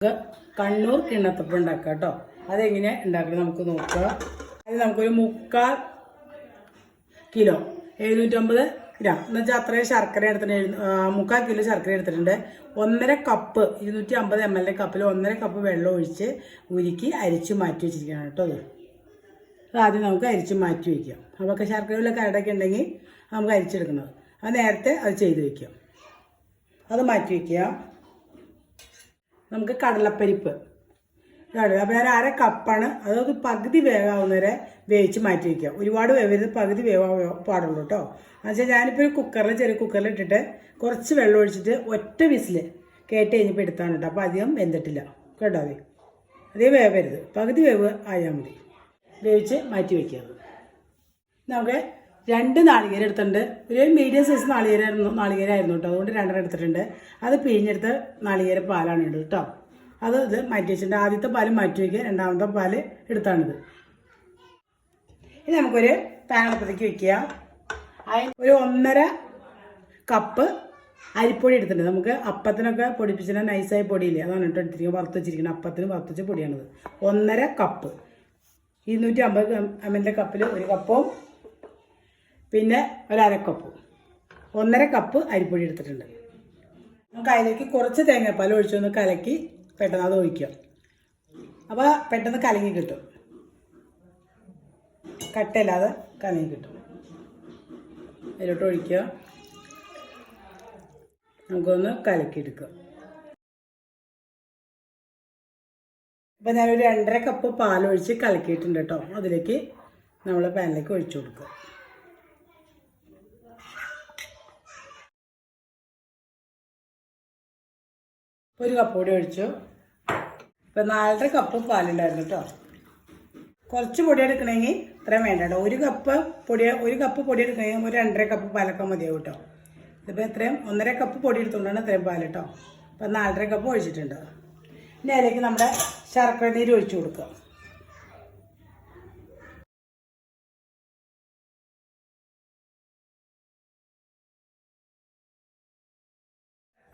കണ്ണൂർ കിണ്ണത്തപ്പം ഉണ്ടാക്കാം കേട്ടോ. അതെങ്ങനെ ഉണ്ടാക്കുന്നത് നമുക്ക് നോക്കാം. അത് നമുക്കൊരു 3/4 കിലോ 750 ഗ്രാം എന്ന് വെച്ചാൽ അത്രയും ശർക്കര എടുത്തിട്ടുണ്ട്. 3/4 കിലോ ശർക്കര എടുത്തിട്ടുണ്ട്. 1.5 കപ്പ് 250 ml കപ്പിൽ 1.5 കപ്പ് വെള്ളം ഒഴിച്ച് ഉരുക്കി അരിച്ച് മാറ്റി വെച്ചിരിക്കുകയാണ് കേട്ടോ. അത് ആദ്യം നമുക്ക് അരിച്ച് മാറ്റി വയ്ക്കാം. അപ്പോൾ ശർക്കരയിലെ കരടൊക്കെ ഉണ്ടെങ്കിൽ നമുക്ക് അരിച്ചെടുക്കുന്നത് അത് നേരത്തെ അത് ചെയ്ത് വയ്ക്കാം. അത് മാറ്റി വയ്ക്കുക. നമുക്ക് കടലപ്പരിപ്പ് അപ്പോൾ ഞാൻ 1/2 കപ്പാണ്. അതൊരു പകുതി വേവാവുന്നവരെ വേവിച്ച് മാറ്റി വയ്ക്കുക. ഒരുപാട് വേവരുത്, പകുതി വേവാൻ പാടുള്ളൂ കേട്ടോ. എന്നുവെച്ചാൽ ഞാനിപ്പോൾ ഒരു കുക്കറിൽ ചെറിയ കുക്കറിൽ ഇട്ടിട്ട് കുറച്ച് വെള്ളം ഒഴിച്ചിട്ട് ഒറ്റ വിസിൽ കേട്ട് കഴിഞ്ഞപ്പോൾ എടുത്താണ് കേട്ടോ. അപ്പോൾ അധികം വെന്തിട്ടില്ല കേട്ടോ. അതേ വേവരുത്, പകുതി വേവ് ആയാൽ മതി. വേവിച്ച് മാറ്റി വയ്ക്കുക. നമുക്ക് 2 നാളികേരം എടുത്തിട്ടുണ്ട്. ഒരു മീഡിയം സൈസ് നാളികേരമായിരുന്നു കേട്ടോ. അതുകൊണ്ട് 2 എടുത്തിട്ടുണ്ട്. അത് പിഴിഞ്ഞെടുത്ത് നാളികേര പാലാണ് ഇടുന്നത് കേട്ടോ. ഇത് മാറ്റി വെച്ചിട്ടുണ്ട്. ആദ്യത്തെ പാല് മാറ്റി വയ്ക്കുക, രണ്ടാമത്തെ പാല് എടുത്താണിത്. ഇനി നമുക്കൊരു പാൻ അടുപ്പത്തേക്ക് വയ്ക്കുക. അതിന് ഒരു 1.5 കപ്പ് അരിപ്പൊടി എടുത്തിട്ടുണ്ട്. നമുക്ക് അപ്പത്തിനൊക്കെ പൊടിപ്പിച്ചിട്ട് നൈസായി പൊടിയില്ലേ, അതാണ് കേട്ടോ എടുത്തിരിക്കുന്നത്. വറുത്ത് വെച്ചിരിക്കുന്നത് അപ്പത്തിന് വറുത്ത് വെച്ച പൊടിയാണിത്. 1.5 കപ്പ് 250 ml കപ്പിൽ 1 കപ്പും പിന്നെ 1/2 കപ്പും 1.5 കപ്പ് അരിപ്പൊടി എടുത്തിട്ടുണ്ട്. നമുക്ക് അതിലേക്ക് കുറച്ച് തേങ്ങാപ്പാൽ ഒഴിച്ചൊന്ന് കലക്കി പെട്ടെന്ന് അത് ഒഴിക്കുക. അപ്പോൾ പെട്ടെന്ന് കലങ്ങി കിട്ടും, കട്ടയില്ലാതെ കലങ്ങി കിട്ടും. അതിലോട്ട് ഒഴിക്കുക. നമുക്കൊന്ന് കലക്കിയെടുക്കുക. അപ്പോൾ ഞാനൊരു 2.5 കപ്പ് പാലൊഴിച്ച് കലക്കിയിട്ടുണ്ട് കേട്ടോ. അതിലേക്ക് നമ്മൾ പാനിലേക്ക് ഒഴിച്ചു കൊടുക്കുക. ഒരു കപ്പ് കൂടി ഒഴിച്ചു. ഇപ്പം 4.5 കപ്പ് പാലുണ്ടായിരുന്നു കേട്ടോ. കുറച്ച് പൊടി എടുക്കണമെങ്കിൽ ഇത്രയും വേണ്ട കേട്ടോ. 1 കപ്പ് പൊടി എടുക്കണമെങ്കിൽ ഒരു 2.5 കപ്പ് പാലൊക്കെ മതിയാവും കേട്ടോ. ഇതിപ്പോൾ ഇത്രയും 1.5 കപ്പ് പൊടി എടുത്തുകൊണ്ടാണ് ഇത്രയും പാൽ കേട്ടോ. അപ്പം 4.5 കപ്പ് ഒഴിച്ചിട്ടുണ്ട്. ഇനി അതിലേക്ക് നമ്മുടെ ശർക്കര നീര് ഒഴിച്ചു കൊടുക്കുക.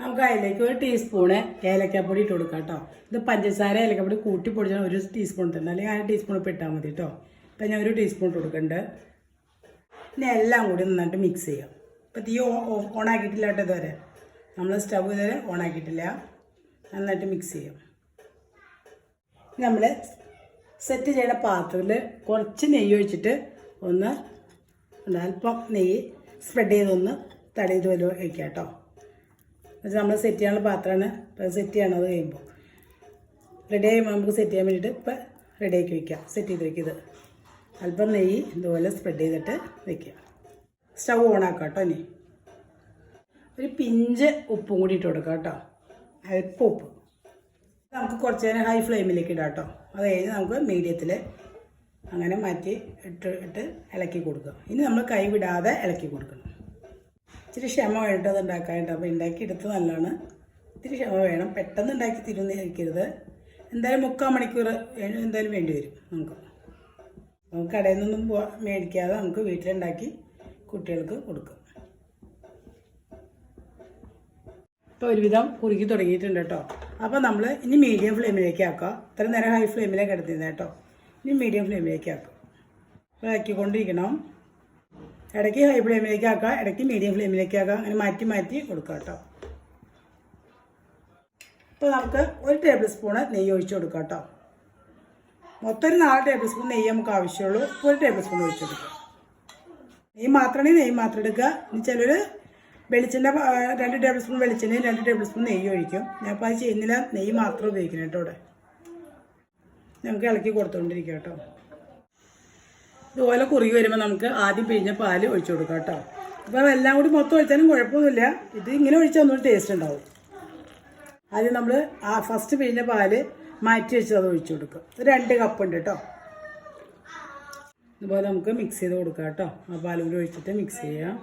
നമുക്ക് അതിലേക്ക് 1 ടീസ്പൂണ് ഏലക്കാപ്പൊടി ഇട്ട് കൊടുക്കാം കേട്ടോ. ഇത് പഞ്ചസാര ഏലക്കാപ്പൊടി കൂട്ടി പൊടിച്ചാൽ 1 ടീസ്പൂൺ തന്നെ, അല്ലെങ്കിൽ 1/2 ടീസ്പൂൺ ഇപ്പോൾ ഇട്ടാൽ മതി കേട്ടോ. അപ്പം ഞാൻ 1 ടീസ്പൂൺ ഇട്ട് കൊടുക്കുന്നുണ്ട്. പിന്നെ എല്ലാം കൂടി നന്നായിട്ട് മിക്സ് ചെയ്യാം. ഇപ്പോൾ തീ ഓണാക്കിയിട്ടില്ല കേട്ടോ ഇതുവരെ. നമ്മൾ സ്റ്റവ് ഇതുവരെ ഓണാക്കിയിട്ടില്ല. നന്നായിട്ട് മിക്സ് ചെയ്യാം. നമ്മൾ സെറ്റ് ചെയ്യുന്ന പാത്രത്തിൽ കുറച്ച് നെയ്യ് ഒഴിച്ചിട്ട് ഒന്ന് അല്പം നെയ്യ് സ്പ്രെഡ് ചെയ്തൊന്ന് തടയത് വരെ വയ്ക്കാം കേട്ടോ. എന്നുവെച്ചാൽ നമ്മൾ സെറ്റ് ചെയ്യാനുള്ള പാത്രമാണ്. ഇപ്പോൾ സെറ്റ് ചെയ്യണം. അത് കഴിയുമ്പോൾ റെഡി ആകുമ്പോൾ നമുക്ക് സെറ്റ് ചെയ്യാൻ വേണ്ടിയിട്ട് ഇപ്പോൾ റെഡി ആക്കി വയ്ക്കാം. സെറ്റ് ചെയ്ത് വയ്ക്കുക. ഇത് അല്പം നെയ്യ് ഇതുപോലെ സ്പ്രെഡ് ചെയ്തിട്ട് വയ്ക്കുക. സ്റ്റവ് ഓണാക്കാം കേട്ടോ. ഇനി ഒരു പിഞ്ച് ഉപ്പും കൂടി ഇട്ട് കൊടുക്കാം കേട്ടോ. അല്പം ഉപ്പ്. നമുക്ക് കുറച്ച് നേരം ഹൈ ഫ്ലെയിമിലേക്ക് ഇടാം കേട്ടോ. അത് കഴിഞ്ഞ് നമുക്ക് മീഡിയത്തിൽ അങ്ങനെ മാറ്റി ഇട്ട് ഇളക്കി കൊടുക്കുക. ഇനി നമ്മൾ കൈ വിടാതെ ഇളക്കി കൊടുക്കണം. ഇത്തിരി ക്ഷമ വേണ്ടിട്ട് അത് ഉണ്ടാക്കാനായിട്ട്. അപ്പോൾ ഉണ്ടാക്കി എടുത്ത് നല്ലതാണ്. ഇത്തിരി ക്ഷമ വേണം. പെട്ടെന്ന് ഉണ്ടാക്കി തിരിക്കരുത്. എന്തായാലും 3/4 മണിക്കൂർ എന്തായാലും വേണ്ടി വരും. നമുക്ക് കടയിൽ നിന്നൊന്നും മേടിക്കാതെ നമുക്ക് വീട്ടിലുണ്ടാക്കി കുട്ടികൾക്ക് കൊടുക്കാം. ഇപ്പോൾ ഒരുവിധം കുറുക്കി തുടങ്ങിയിട്ടുണ്ട് കേട്ടോ. അപ്പോൾ നമ്മൾ ഇനി മീഡിയം ഫ്ലെയിമിലേക്ക് ആക്കുക. ഇത്ര നേരം ഹൈ ഫ്ലെയിമിലേക്ക് എടുത്തിരുന്നത് കേട്ടോ. ഇനി മീഡിയം ഫ്ലെയിമിലേക്ക് ആക്കുക. അപ്പോൾ ആക്കിക്കൊണ്ടിരിക്കണം. ഇടയ്ക്ക് ഹൈ ഫ്ലെയിമിലേക്ക് ആക്കുക, ഇടയ്ക്ക് മീഡിയം ഫ്ലെയിമിലേക്ക് ആക്കുക. അങ്ങനെ മാറ്റി മാറ്റി കൊടുക്കുക കേട്ടോ. ഇപ്പോൾ നമുക്ക് 1 ടേബിൾ സ്പൂണ് നെയ്യ് ഒഴിച്ച് കൊടുക്കുക കേട്ടോ. മൊത്തം ഒരു 4 ടേബിൾ സ്പൂൺ നെയ്യ് നമുക്ക് ആവശ്യമുള്ളൂ. 1 ടേബിൾ സ്പൂൺ ഒഴിച്ച് കൊടുക്കുക. നെയ്യ് മാത്രമാണെങ്കിൽ നെയ്യ് മാത്രം എടുക്കുക. ഇനി ചിലർ വെളിച്ചെണ്ണ 2 ടേബിൾ സ്പൂൺ വെളിച്ചെണ്ണയും 2 ടേബിൾ സ്പൂൺ നെയ്യ് ഒഴിക്കും. ഞാനിപ്പോൾ അത് ചെയ്യുന്നില്ല. നെയ്യ് മാത്രം ഉപയോഗിക്കണം കേട്ടോ. ഇവിടെ നമുക്ക് ഇളക്കി കൊടുത്തുകൊണ്ടിരിക്കുക കേട്ടോ. ഇതുപോലെ കുറുകി വരുമ്പോൾ നമുക്ക് ആദ്യം പിഴിഞ്ഞ പാല് ഒഴിച്ചു കൊടുക്കാം കേട്ടോ. അപ്പോൾ എല്ലാം കൂടി മൊത്തം ഒഴിച്ചാലും കുഴപ്പമൊന്നുമില്ല. ഇത് ഇങ്ങനെ ഒഴിച്ചാൽ ഒന്നുകൂടി ടേസ്റ്റ് ഉണ്ടാവും. ആദ്യം നമ്മൾ ഫസ്റ്റ് പിഴിഞ്ഞ പാല് മാറ്റി വെച്ച് അത് ഒഴിച്ചു കൊടുക്കുക. 2 കപ്പ് ഉണ്ട് കേട്ടോ. ഇതുപോലെ നമുക്ക് മിക്സ് ചെയ്ത് കൊടുക്കാം കേട്ടോ. ആ പാലും കൂടി ഒഴിച്ചിട്ട് മിക്സ് ചെയ്യാം.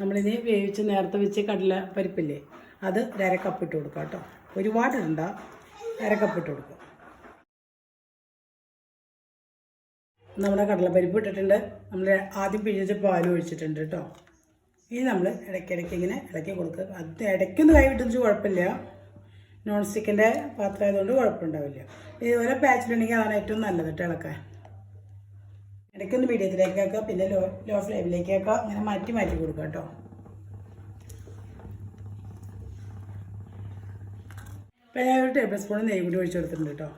നമ്മളിനി വേവിച്ച് നേരത്തെ വെച്ച് കടല പരിപ്പില്ലേ, അത് 1/2 കപ്പ് ഇട്ട് കൊടുക്കാം കേട്ടോ. ഒരുപാട് ഇടണ്ട, 1/2 കപ്പ് ഇട്ട് കൊടുക്കുക. നമ്മുടെ കടലപ്പരിപ്പ് ഇട്ടിട്ടുണ്ട്. നമ്മൾ ആദ്യം പിഴിഞ്ഞ പാൽ ഒഴിച്ചിട്ടുണ്ട് കേട്ടോ. ഇനി നമ്മൾ ഇടയ്ക്കിടയ്ക്ക് ഇങ്ങനെ ഇളക്കി കൊടുക്കുക. അത് ഇടയ്ക്കൊന്ന് കൈ വിട്ടുവെച്ച് കുഴപ്പമില്ല, നോൺ സ്റ്റിക്കിൻ്റെ പാത്രം ആയതുകൊണ്ട് കുഴപ്പമുണ്ടാവില്ല. ഇതുപോലെ പാച്ചിലുണ്ടെങ്കിൽ അതാണ് ഏറ്റവും നല്ലത് കേട്ടോ ഇളക്കാൻ. ഇടയ്ക്കൊന്ന് മീഡിയത്തിലേക്ക് ആക്കുക, പിന്നെ ലോ ഫ്ലെയിമിലേക്ക് ആക്കുക, അങ്ങനെ മാറ്റി കൊടുക്കുക കേട്ടോ. ഇപ്പം ഞാൻ 1 ടേബിൾ സ്പൂൺ നെയ്യ് കൂടി ഒഴിച്ച് കൊടുത്തിട്ടുണ്ട് കേട്ടോ.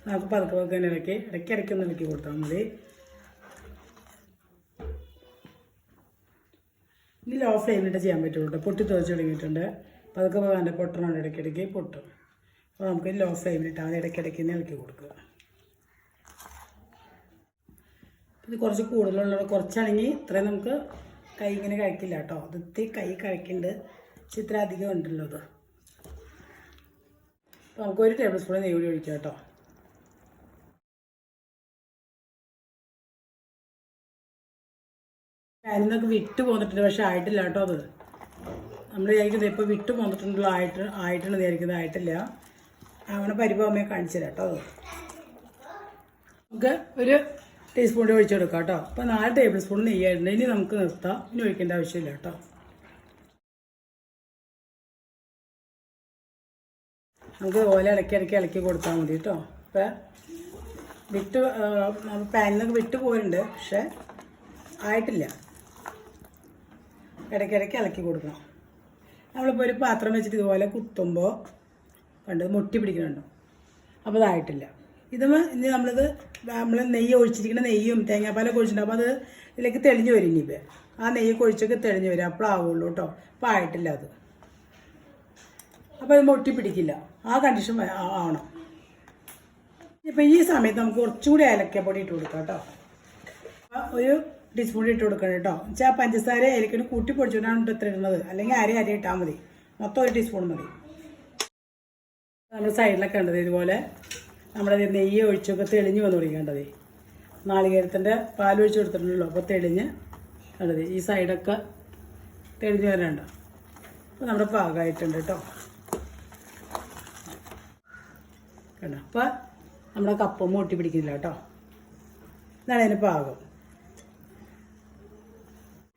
നമുക്ക് പതുക്കെ തന്നെ ഇടയ്ക്കൊന്ന് ഇളക്കി കൊടുത്താൽ മതി. ഇനി ലോ ഫ്ലെയിമിലിട്ട് ചെയ്യാൻ പറ്റുള്ളൂ കേട്ടോ. പൊട്ടി തുറച്ച് തുടങ്ങിയിട്ടുണ്ട്. പതുക്കെ എൻ്റെ പൊട്ടണുണ്ട്, ഇടയ്ക്കിടയ്ക്ക് പൊട്ടും. അപ്പോൾ നമുക്ക് ലോ ഫ്ലെയിമിലിട്ടാൽ മതി, ഇടയ്ക്കിടയ്ക്ക് ഇളക്കി കൊടുക്കുക. ഇത് കുറച്ച് കൂടുതലുള്ളത്, കുറച്ചാണെങ്കിൽ ഇത്രയും നമുക്ക് കൈ ഇങ്ങനെ കഴിക്കില്ല കേട്ടോ. ഇത് കൈ കഴിക്കുന്നുണ്ട്, പക്ഷെ ഇത്ര അധികം ഉണ്ടല്ലോ അത്. അപ്പോൾ നമുക്ക് 1 ടേബിൾ സ്പൂൺ നെയ്യ് കൂടി ഒഴിക്കാം കേട്ടോ. പാനിൽ നിന്നൊക്കെ വിട്ട് പോന്നിട്ടുണ്ട്, പക്ഷെ ആയിട്ടില്ല കേട്ടോ. അത് നമ്മൾ വിചാരിക്കുന്നത് ഇപ്പോൾ വിട്ട് പോന്നിട്ടുണ്ടല്ലോ, ആയിട്ടാണ് വിചാരിക്കുന്നത്, ആയിട്ടില്ല. അങ്ങനെ പരിഭവമേ കാണിച്ചു തരാം കേട്ടോ. അത് നമുക്ക് 1 ടീസ്പൂൺ ഒഴിച്ചു കൊടുക്കാം കേട്ടോ. അപ്പോൾ 4 ടേബിൾ സ്പൂൺ നെയ്യായിട്ടുണ്ട്. ഇനി നമുക്ക് നിർത്താം, ഇനി ഒഴിക്കേണ്ട ആവശ്യമില്ല കേട്ടോ. നമുക്ക് ഇതുപോലെ ഇളക്കി കൊടുത്താൽ മതി കേട്ടോ. ഇപ്പോൾ പാനിൽ നിന്നൊക്കെ വിട്ട് പോയിട്ടുണ്ട്, പക്ഷേ ആയിട്ടില്ല. ഇടയ്ക്കിടയ്ക്ക് ഇളക്കി കൊടുക്കണം. നമ്മളിപ്പോൾ ഒരു പാത്രം വെച്ചിട്ട് ഇതുപോലെ കുത്തുമ്പോൾ കണ്ട് മുട്ടി പിടിക്കുന്നുണ്ടോ, അപ്പോൾ ഇതായിട്ടില്ല. ഇനി നമ്മൾ നെയ്യ് ഒഴിച്ചിരിക്കുന്ന നെയ്യും തേങ്ങാപ്പാലൊക്കെ ഒഴിച്ചിട്ടുണ്ട്. അപ്പോൾ അത് ഇതിലേക്ക് തെളിഞ്ഞ് വരും. ഇനിയിപ്പോൾ ആ നെയ്യ് ഒഴിച്ചൊക്കെ തെളിഞ്ഞ് വരും, അപ്പോഴാവുള്ളൂ കേട്ടോ. അപ്പോൾ ആയിട്ടില്ല അത്. അപ്പോൾ അത് മുട്ടി പിടിക്കില്ല, ആ കണ്ടീഷൻ ആവണം. ഇപ്പോൾ ഈ സമയത്ത് നമുക്ക് കുറച്ചുകൂടി ഏലക്കപ്പൊടി ഇട്ട് കൊടുക്കാം കേട്ടോ. 1 ടീസ്പൂൺ ഇട്ട് കൊടുക്കണം കേട്ടോ. വെച്ചാൽ പഞ്ചസാര ഏലക്കന് കൂട്ടി പൊടിച്ചുകൊണ്ടാണ് ഇത്ര ഇടുന്നത്, അല്ലെങ്കിൽ അര ഇട്ടാൽ മതി. മൊത്തം 1 ടീസ്പൂൺ മതി. നമ്മൾ സൈഡിലൊക്കെ ഉണ്ടത് ഇതുപോലെ നമ്മുടെ നെയ്യ് ഒഴിച്ചൊക്കെ തെളിഞ്ഞ് വന്ന് തുടങ്ങേണ്ടത്. നാളികേരത്തിൻ്റെ പാൽ ഒഴിച്ച് കൊടുത്തിട്ടുണ്ടല്ലോ, അപ്പോൾ തെളിഞ്ഞ് കണ്ടത് ഈ സൈഡൊക്കെ തെളിഞ്ഞ് വരണ്ട. അപ്പോൾ നമ്മുടെ പാകമായിട്ടുണ്ട് കേട്ടോ. കണ്ടോ, അപ്പോൾ നമ്മുടെ കപ്പൊന്നും ഒട്ടി പിടിക്കില്ല കേട്ടോ. ഇതാണ് അതിന് പാകം.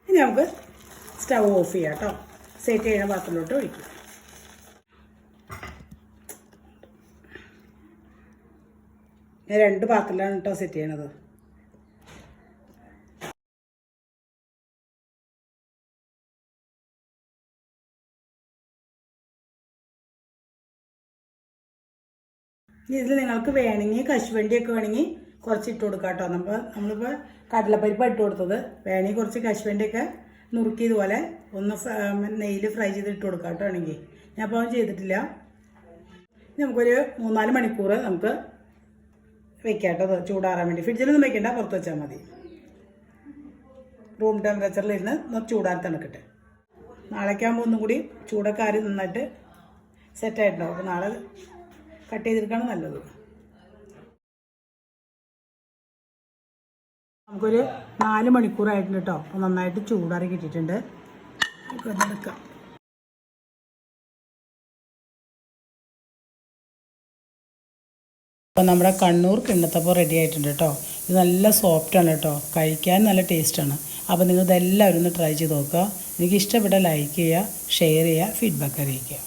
ഇനി നമുക്ക് സ്റ്റവ് ഓഫ് ചെയ്യാം കേട്ടോ. സെറ്റ് ചെയ്യുന്ന പാത്രത്തിലോട്ട് ഒഴിക്കും. ഞാൻ 2 പാത്രത്തിലാണ് കേട്ടോ സെറ്റ് ചെയ്യണത്. ഇതിൽ നിങ്ങൾക്ക് വേണമെങ്കിൽ കശുവണ്ടിയൊക്കെ വേണമെങ്കിൽ കുറച്ച് ഇട്ട് കൊടുക്കാം കേട്ടോ. നമ്മളിപ്പോൾ കടലപ്പരിപ്പ് ഇട്ട് കൊടുത്തത്, വേണമെങ്കിൽ കുറച്ച് കശുവണ്ടിയൊക്കെ നുറുക്കിയതുപോലെ ഒന്ന് നെയ്യിൽ ഫ്രൈ ചെയ്ത് ഇട്ട് കൊടുക്കാം കേട്ടോ. വേണമെങ്കിൽ ഞാൻ അപ്പോൾ ചെയ്തിട്ടില്ല. നമുക്കൊരു 3-4 മണിക്കൂർ നമുക്ക് വെക്കാം കേട്ടോ, ചൂടാറാൻ വേണ്ടി. ഫ്രിഡ്ജിലൊന്നും വെക്കണ്ട, പുറത്ത് വെച്ചാൽ മതി. റൂം ടെമ്പറേച്ചറിലിരുന്ന് ചൂടാൻ തണുക്കട്ടെ. നാളേക്കാകുമ്പോൾ ഒന്നും കൂടി ചൂടൊക്കെ ആറി നന്നായിട്ട് സെറ്റായിട്ടുണ്ടാവും. അപ്പോൾ നാളെ കട്ട് ചെയ്തെടുക്കുകയാണ് നല്ലത്. നമുക്കൊരു 4 മണിക്കൂറായിട്ടുണ്ട് കേട്ടോ. അപ്പോൾ നന്നായിട്ട് ചൂടാറി കിട്ടിയിട്ടുണ്ട്. എടുക്കാം. അപ്പോൾ നമ്മുടെ കണ്ണൂർ കിണ്ണത്തപ്പം റെഡി ആയിട്ടുണ്ട് കേട്ടോ. ഇത് നല്ല സോഫ്റ്റാണ് കേട്ടോ, കഴിക്കാൻ നല്ല ടേസ്റ്റാണ്. അപ്പോൾ നിങ്ങൾ ഇതെല്ലാവരും ഒന്ന് ട്രൈ ചെയ്ത് നോക്കുക. നിങ്ങൾക്ക് ഇഷ്ടപ്പെട്ട ലൈക്ക് ചെയ്യുക, ഷെയർ ചെയ്യുക, ഫീഡ്ബാക്ക് അറിയിക്കുക.